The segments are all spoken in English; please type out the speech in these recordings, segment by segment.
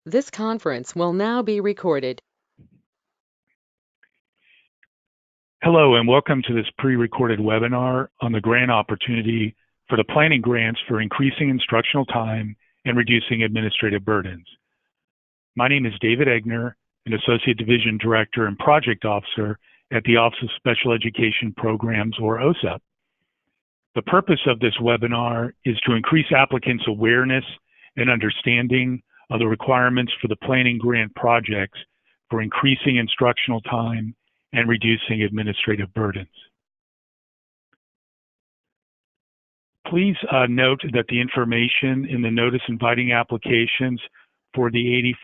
This conference will now be recorded. Hello, and welcome to this pre-recorded webinar on the grant opportunity for the planning grants for increasing instructional time and reducing administrative burdens. My name is David Egner, an Associate Division Director and Project Officer at the Office of Special Education Programs, or OSEP. The purpose of this webinar is to increase applicants' awareness and understanding of the requirements for the planning grant projects for increasing instructional time and reducing administrative burdens. Please note that the information in the notice inviting applications for the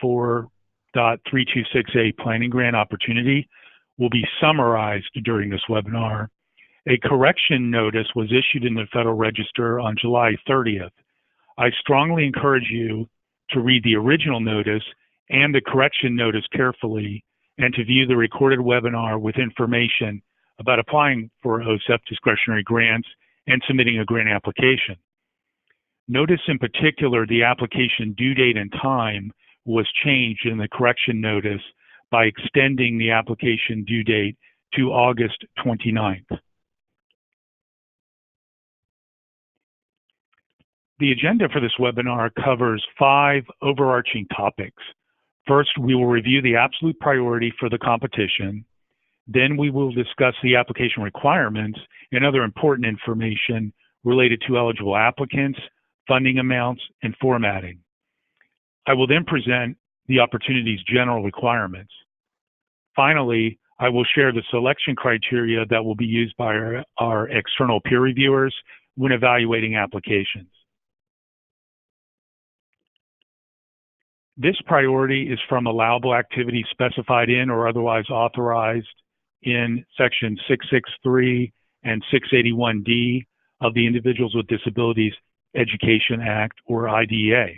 84.326A planning grant opportunity will be summarized during this webinar. A correction notice was issued in the Federal Register on July 30th. I strongly encourage you to read the original notice and the correction notice carefully and to view the recorded webinar with information about applying for OSEP discretionary grants and submitting a grant application. Notice in particular the application due date and time was changed in the correction notice by extending the application due date to August 29th. The agenda for this webinar covers 5 overarching topics. First, we will review the absolute priority for the competition. Then we will discuss the application requirements and other important information related to eligible applicants, funding amounts, and formatting. I will then present the opportunity's general requirements. Finally, I will share the selection criteria that will be used by our external peer reviewers when evaluating applications. This priority is from allowable activities specified in or otherwise authorized in Section 663 and 681D of the Individuals with Disabilities Education Act, or IDEA.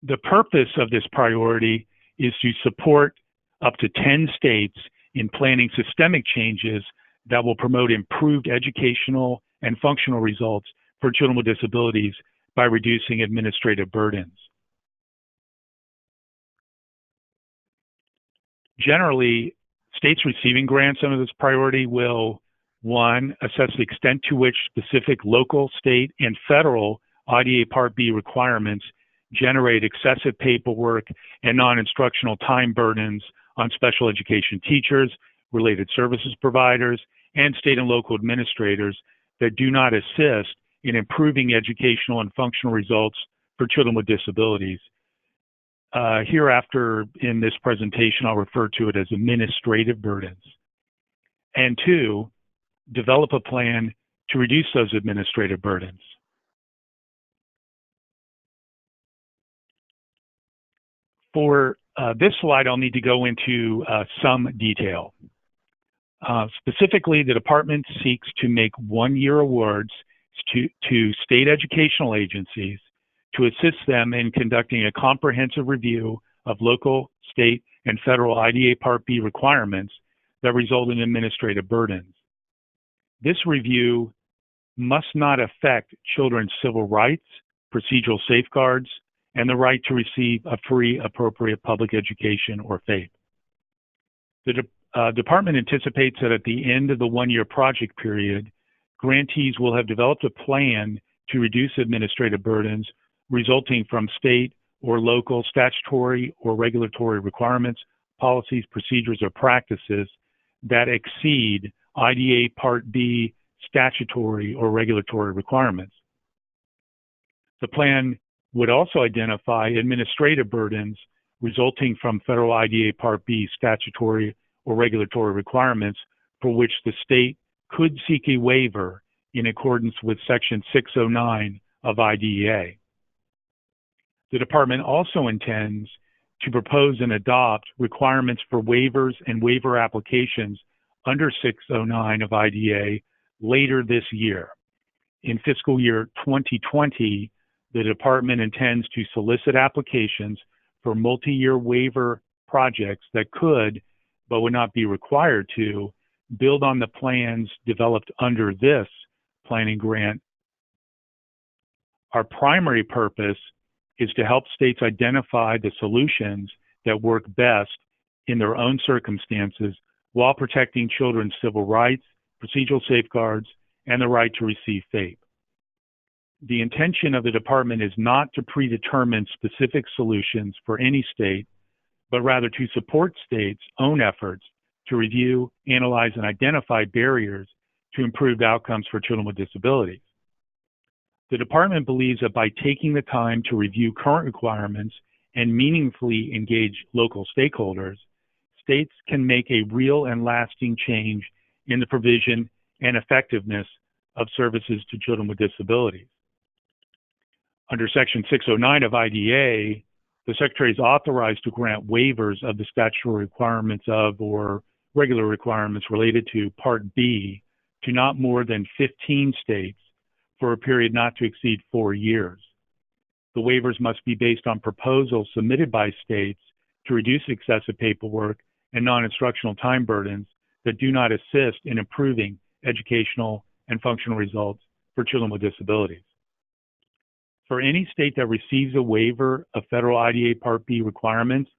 The purpose of this priority is to support up to 10 states in planning systemic changes that will promote improved educational and functional results for children with disabilities by reducing administrative burdens. Generally, states receiving grants under this priority will, 1, assess the extent to which specific local, state, and federal IDEA Part B requirements generate excessive paperwork and non-instructional time burdens on special education teachers, related services providers, and state and local administrators that do not assist in improving educational and functional results for children with disabilities. Hereafter in this presentation, I'll refer to it as administrative burdens. And 2, develop a plan to reduce those administrative burdens. For this slide, I'll need to go into some detail. Specifically, the department seeks to make one-year awards to state educational agencies to assist them in conducting a comprehensive review of local, state, and federal IDEA Part B requirements that result in administrative burdens. This review must not affect children's civil rights, procedural safeguards, and the right to receive a free, appropriate public education or FAPE. The department anticipates that at the end of the one-year project period, grantees will have developed a plan to reduce administrative burdens resulting from state or local statutory or regulatory requirements, policies, procedures, or practices that exceed IDEA Part B statutory or regulatory requirements. The plan would also identify administrative burdens resulting from federal IDEA Part B statutory or regulatory requirements for which the state could seek a waiver in accordance with Section 609 of IDEA. The department also intends to propose and adopt requirements for waivers and waiver applications under 609 of IDEA later this year. In fiscal year 2020, the department intends to solicit applications for multi-year waiver projects that could, but would not be required to, build on the plans developed under this planning grant Our primary purpose is to help states identify the solutions that work best in their own circumstances while protecting children's civil rights, procedural safeguards, and the right to receive FAPE. The intention of the department is not to predetermine specific solutions for any state, but rather to support states' own efforts to review, analyze, and identify barriers to improved outcomes for children with disabilities. The department believes that by taking the time to review current requirements and meaningfully engage local stakeholders, states can make a real and lasting change in the provision and effectiveness of services to children with disabilities. Under Section 609 of IDA, the Secretary is authorized to grant waivers of the statutory requirements of or regular requirements related to Part B to not more than 15 states for a period not to exceed 4 years. The waivers must be based on proposals submitted by states to reduce excessive paperwork and non-instructional time burdens that do not assist in improving educational and functional results for children with disabilities. For any state that receives a waiver of federal IDA Part B requirements,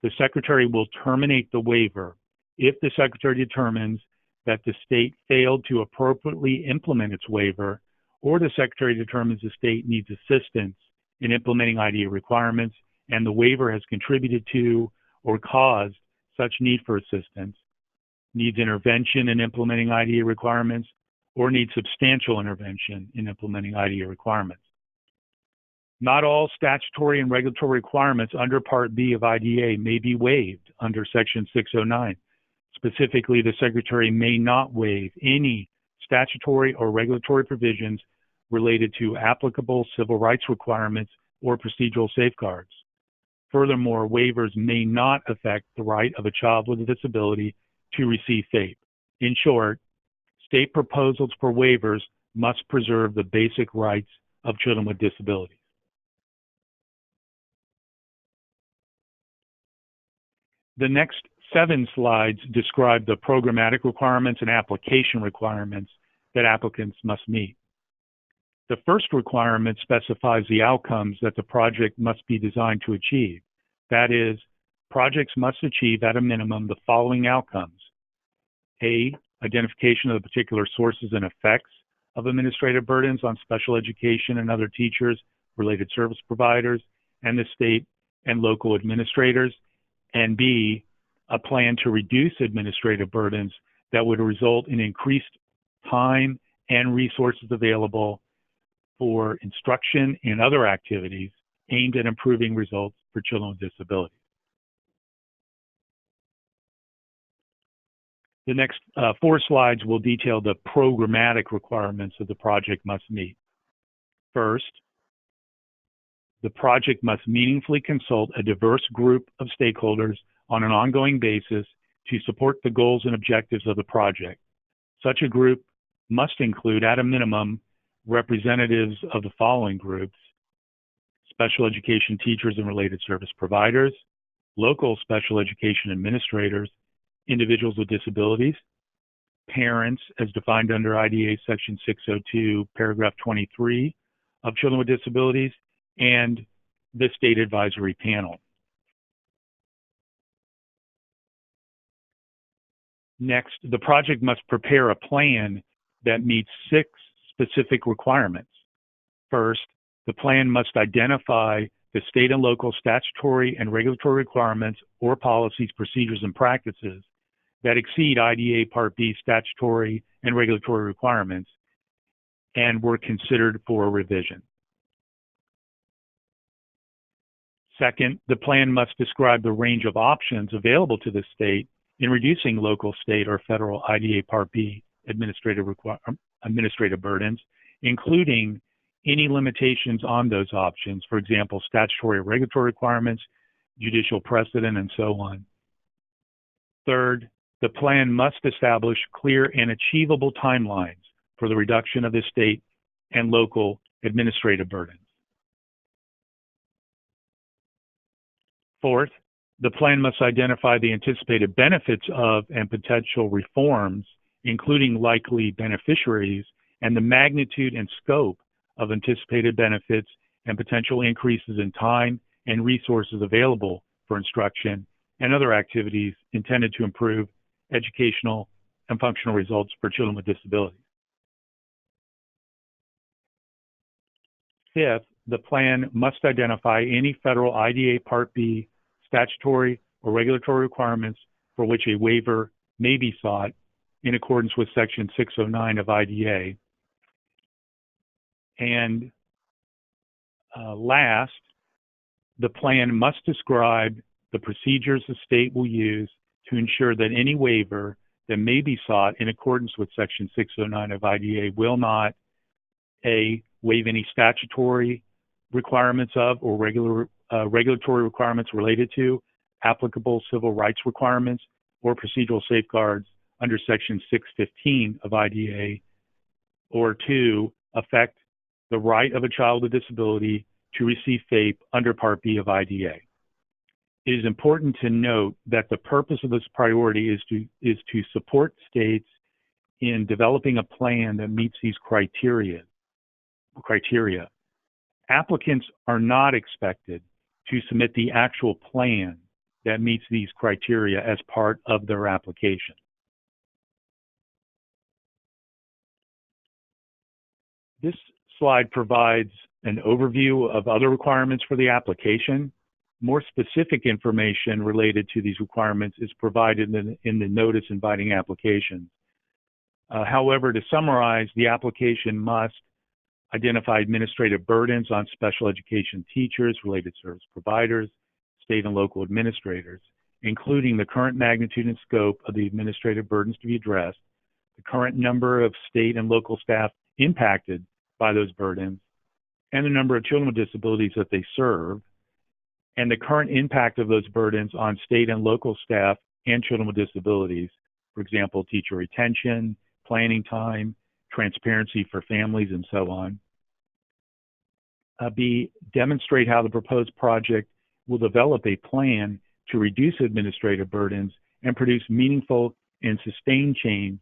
the Secretary will terminate the waiver if the Secretary determines that the state failed to appropriately implement its waiver, or the Secretary determines the state needs assistance in implementing IDA requirements and the waiver has contributed to or caused such need for assistance, needs intervention in implementing IDA requirements, or needs substantial intervention in implementing IDA requirements. Not all statutory and regulatory requirements under Part B of IDA may be waived under Section 609. Specifically, the Secretary may not waive any statutory or regulatory provisions related to applicable civil rights requirements or procedural safeguards. Furthermore, waivers may not affect the right of a child with a disability to receive FAPE. In short, state proposals for waivers must preserve the basic rights of children with disabilities. The next 7 slides describe the programmatic requirements and application requirements that applicants must meet. The first requirement specifies the outcomes that the project must be designed to achieve. That is, projects must achieve at a minimum the following outcomes. A, identification of the particular sources and effects of administrative burdens on special education and other teachers, related service providers, and the state and local administrators. And B, a plan to reduce administrative burdens that would result in increased time and resources available for instruction and other activities aimed at improving results for children with disabilities. The next 4 slides will detail the programmatic requirements that the project must meet. First, the project must meaningfully consult a diverse group of stakeholders on an ongoing basis to support the goals and objectives of the project. Such a group must include, at a minimum, representatives of the following groups: special education teachers and related service providers, local special education administrators, individuals with disabilities, parents as defined under IDA Section 602, paragraph 23 of Children with Disabilities, and the State Advisory Panel. Next, the project must prepare a plan that meets 6 specific requirements. First, the plan must identify the state and local statutory and regulatory requirements or policies, procedures, and practices that exceed IDA Part B statutory and regulatory requirements and were considered for revision. Second, the plan must describe the range of options available to the state in reducing local, state, or federal IDA Part B administrative burdens, including any limitations on those options, for example, statutory or regulatory requirements, judicial precedent, and so on. Third, the plan must establish clear and achievable timelines for the reduction of the state and local administrative burdens. Fourth, the plan must identify the anticipated benefits of and potential reforms, including likely beneficiaries, and the magnitude and scope of anticipated benefits and potential increases in time and resources available for instruction and other activities intended to improve educational and functional results for children with disabilities. Fifth, the plan must identify any federal IDA Part B statutory or regulatory requirements for which a waiver may be sought in accordance with Section 609 of IDA. And last, the plan must describe the procedures the state will use to ensure that any waiver that may be sought in accordance with Section 609 of IDA will not, A, waive any statutory requirements of or regulatory requirements related to applicable civil rights requirements or procedural safeguards under Section 615 of IDA, or 2, affect the right of a child with disability to receive FAPE under Part B of IDA. It is important to note that the purpose of this priority is to support states in developing a plan that meets these criteria. Applicants are not expected to submit the actual plan that meets these criteria as part of their application. This slide provides an overview of other requirements for the application. More specific information related to these requirements is provided in the notice inviting applications. However, to summarize, the application must identify administrative burdens on special education teachers, related service providers, state and local administrators, including the current magnitude and scope of the administrative burdens to be addressed, the current number of state and local staff impacted by those burdens, and the number of children with disabilities that they serve, and the current impact of those burdens on state and local staff and children with disabilities, for example, teacher retention, planning time, transparency for families, and so on. B, demonstrate how the proposed project will develop a plan to reduce administrative burdens and produce meaningful and sustained change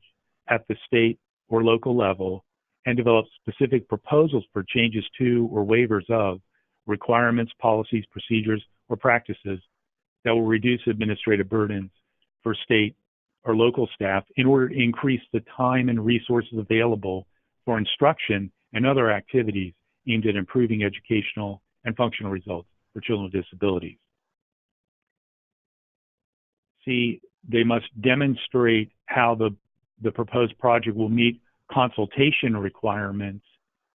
at the state or local level, and develop specific proposals for changes to or waivers of requirements, policies, procedures, or practices that will reduce administrative burdens for state or local staff in order to increase the time and resources available for instruction and other activities aimed at improving educational and functional results for children with disabilities. C, they must demonstrate how the proposed project will meet consultation requirements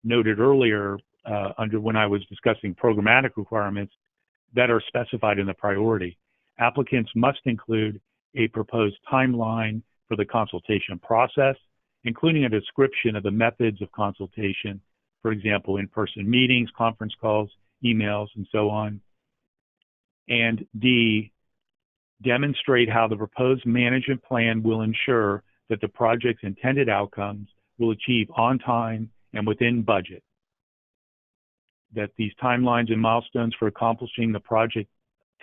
noted earlier under when I was discussing programmatic requirements that are specified in the priority. Applicants must include a proposed timeline for the consultation process, including a description of the methods of consultation, for example, in-person meetings, conference calls, emails, and so on. And D, demonstrate how the proposed management plan will ensure that the project's intended outcomes will achieve on time and within budget, that these timelines and milestones for accomplishing the project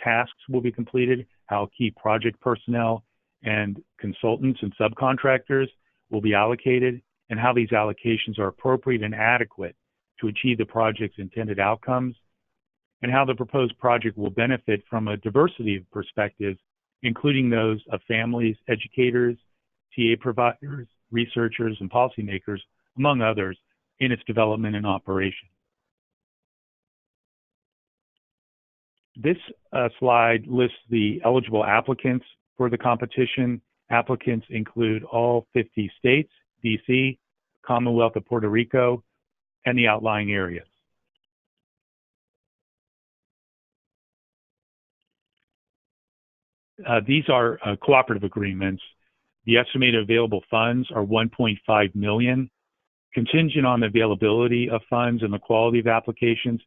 tasks will be completed, how key project personnel and consultants and subcontractors will be allocated, and how these allocations are appropriate and adequate to achieve the project's intended outcomes, and how the proposed project will benefit from a diversity of perspectives, including those of families, educators, TA providers, researchers, and policymakers, among others, in its development and operation. This slide lists the eligible applicants for the competition. Applicants include all 50 states, DC, Commonwealth of Puerto Rico, and the outlying areas. These are cooperative agreements. The estimated available funds are $1.5 million. Contingent on the availability of funds and the quality of applications,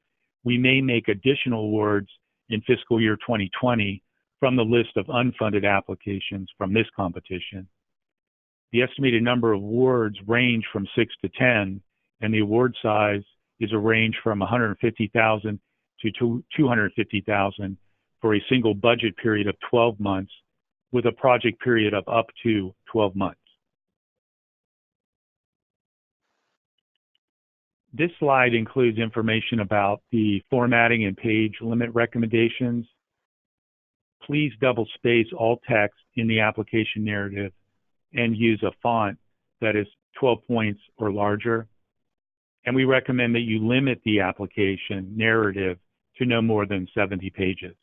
we may make additional awards in fiscal year 2020 from the list of unfunded applications from this competition. The estimated number of awards range from 6 to 10, and the award size is a range from $150,000 to $250,000 for a single budget period of 12 months with a project period of up to 12 months. This slide includes information about the formatting and page limit recommendations. Please double space all text in the application narrative and use a font that is 12 points or larger. And we recommend that you limit the application narrative to no more than 70 pages.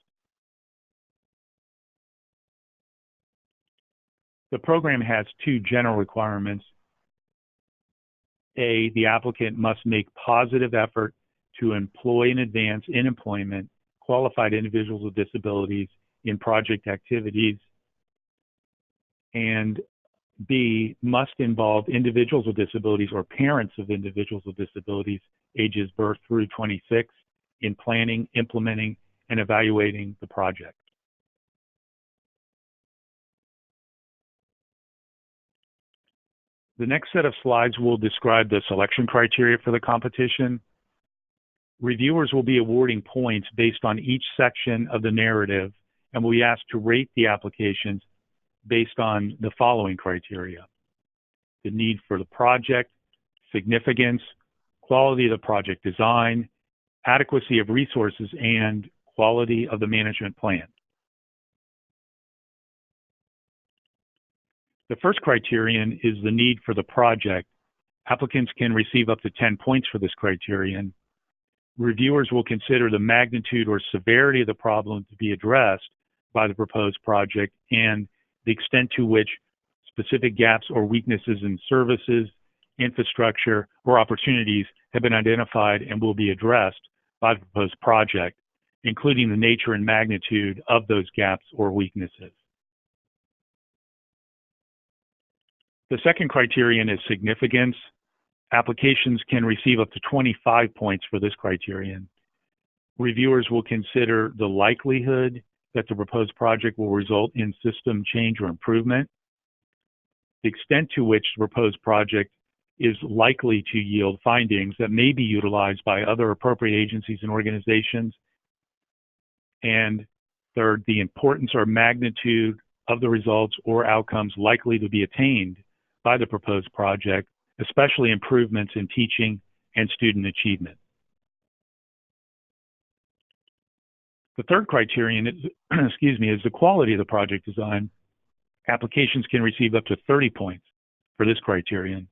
The program has two general requirements. A, the applicant must make positive effort to employ and advance in employment qualified individuals with disabilities in project activities. And B, must involve individuals with disabilities or parents of individuals with disabilities ages birth through 26 in planning, implementing, and evaluating the project. The next set of slides will describe the selection criteria for the competition. Reviewers will be awarding points based on each section of the narrative and will be asked to rate the applications based on the following criteria: the need for the project, significance, quality of the project design, adequacy of resources, and quality of the management plan. The first criterion is the need for the project. Applicants can receive up to 10 points for this criterion. Reviewers will consider the magnitude or severity of the problem to be addressed by the proposed project and the extent to which specific gaps or weaknesses in services, infrastructure, or opportunities have been identified and will be addressed by the proposed project, including the nature and magnitude of those gaps or weaknesses. The second criterion is significance. Applications can receive up to 25 points for this criterion. Reviewers will consider the likelihood that the proposed project will result in system change or improvement, the extent to which the proposed project is likely to yield findings that may be utilized by other appropriate agencies and organizations, and third, the importance or magnitude of the results or outcomes likely to be attained by the proposed project, especially improvements in teaching and student achievement. The third criterion is, is the quality of the project design. Applications can receive up to 30 points for this criterion.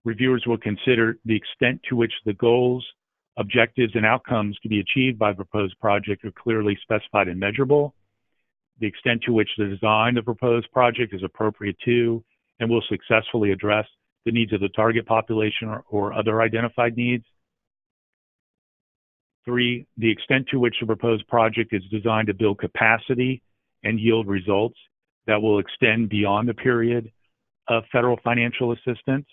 Reviewers will consider the extent to which the goals, objectives, and outcomes to be achieved by the proposed project are clearly specified and measurable, the extent to which the design of the proposed project is appropriate to and will successfully address the needs of the target population or other identified needs. 3, the extent to which the proposed project is designed to build capacity and yield results that will extend beyond the period of federal financial assistance.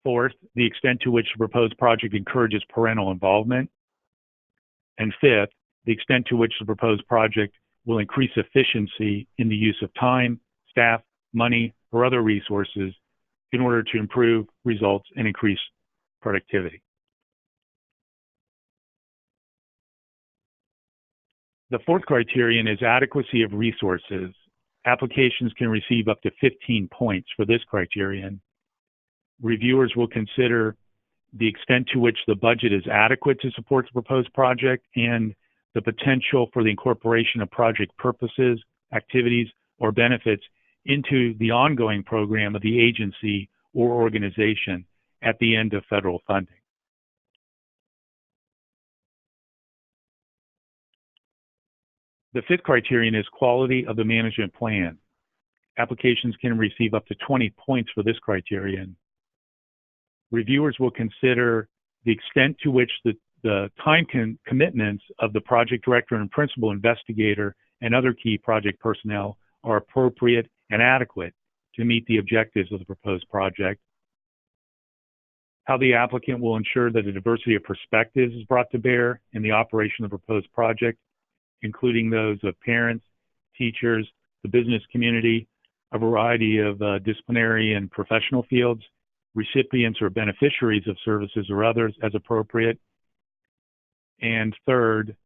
4th, the extent to which the proposed project encourages parental involvement. And 5th, the extent to which the proposed project will increase efficiency in the use of time, staff, money, or other resources in order to improve results and increase productivity. The fourth criterion is adequacy of resources. Applications can receive up to 15 points for this criterion. Reviewers will consider the extent to which the budget is adequate to support the proposed project and the potential for the incorporation of project purposes, activities, or benefits into the ongoing program of the agency or organization at the end of federal funding. The fifth criterion is quality of the management plan. Applications can receive up to 20 points for this criterion. Reviewers will consider the extent to which the time commitments of the project director and principal investigator and other key project personnel are appropriate and adequate to meet the objectives of the proposed project. How the applicant will ensure that a diversity of perspectives is brought to bear in the operation of the proposed project, including those of parents, teachers, the business community, a variety of disciplinary and professional fields, recipients or beneficiaries of services or others as appropriate. And third,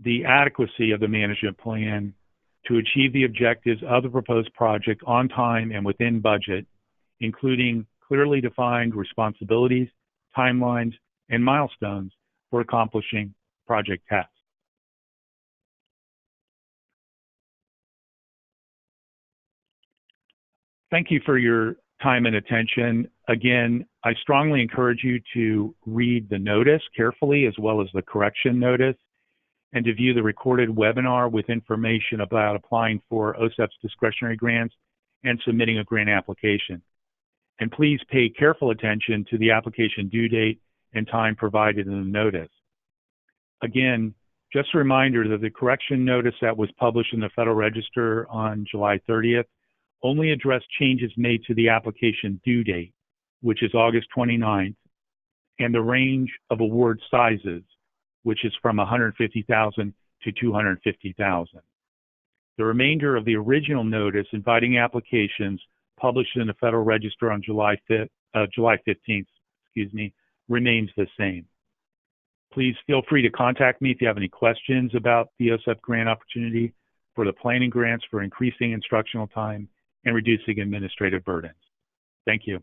the adequacy of the management plan to achieve the objectives of the proposed project on time and within budget, including clearly defined responsibilities, timelines, and milestones for accomplishing project tasks. Thank you for your time and attention. Again, I strongly encourage you to read the notice carefully as well as the correction notice, and to view the recorded webinar with information about applying for OSEP's discretionary grants and submitting a grant application. And please pay careful attention to the application due date and time provided in the notice. Again, just a reminder that the correction notice that was published in the Federal Register on July 30th only addressed changes made to the application due date, which is August 29th, and the range of award sizes, which is from $150,000 to $250,000. The remainder of the original notice inviting applications published in the Federal Register on July 15th, remains the same. Please feel free to contact me if you have any questions about the OSEP grant opportunity for the planning grants for increasing instructional time and reducing administrative burdens. Thank you.